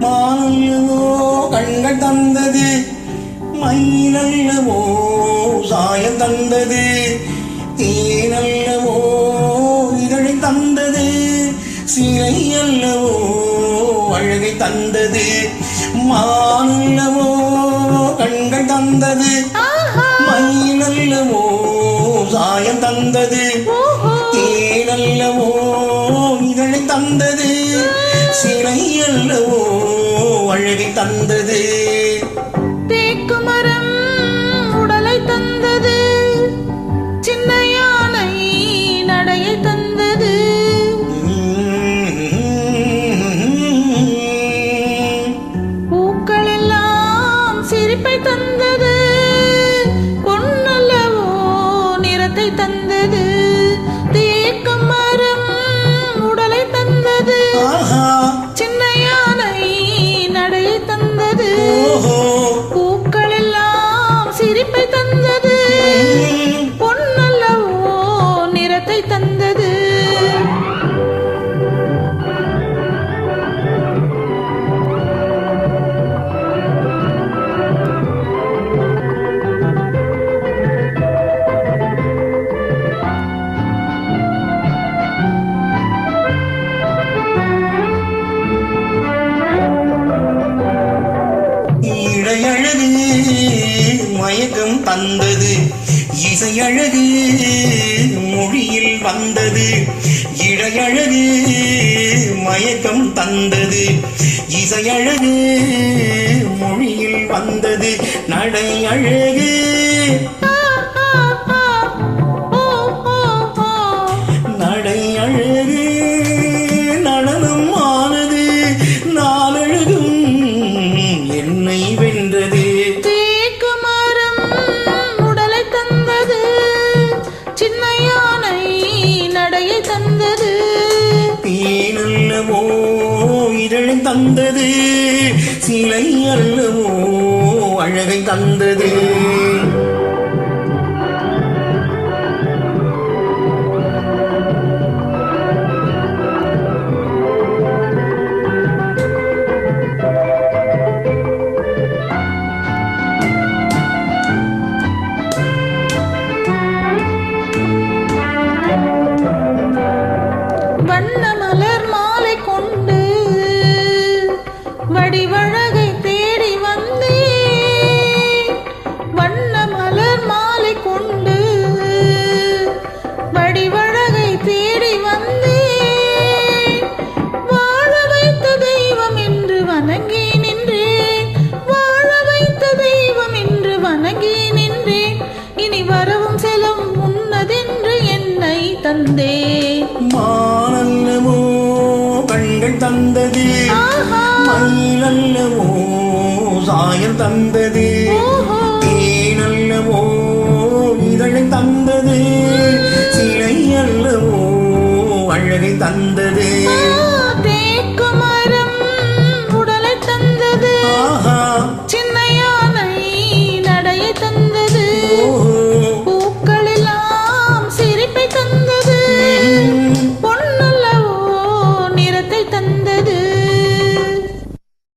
மானல்லவோ கண்கள் தந்தது, மயிலல்லவோ சாயம் தந்தது, தேனல்லவோ இதழை தந்தது, சிலை அல்லவோ அழகை தந்தது. மானல்லவோ கண்கள் தந்தது, மயிலல்லவோ சாயம் தந்தது, தேனல்லவோ இதழை தந்தது, சிலை அல்லவோ அழகை தந்தது. தேக்கு மரம் உடலை தந்தது, சின்ன யானை நடையை தந்தது, பூக்கள் எல்லாம் சிரிப்பை தந்தது, பொன்னல்லவோ நிறத்தை தந்தது. தேக்கு மரம் உடலை தந்தது, சின்ன யானை நடையை தந்தது, பூக்கள் எல்லாம் சிரிப்பை தந்தது, பொன்னல்லவோ நிறத்தை தந்தது. இடையழகு மயக்கம் தந்தது, இசையழகு மொழியில் வந்தது. இடையழகு மயக்கம் தந்தது, இசையழகு மொழியில் வந்தது. நடை அழகு நடை அழகு நடனம் ஆனது, நாளழகும் என்னை வென்றது. தேக்கு மரம் உடலை தந்தது, சின்ன யானை நடையை தந்தது, தேனல்லவோ இதழை தந்தது, சிலை அல்லவோ அழகை தந்தது. வண்ண மலர் மாலை கொண்டு வடிவழகை தேடி வந்தேன், வண்ண மலர் மாலை கொண்டு வடிவழகை தேடி வந்தேன். வாழ வைத்த தெய்வம் என்று வணங்கி நின்றேன், வாழ வைத்த தெய்வம் என்று வணங்கி நின்றேன். இனி வரவும் செலவும் உன்னதென்று என்னை தந்தேன். மானல்லவோ கண்கள் தந்தது, மயிலல்லவோ சாயம் தந்தது,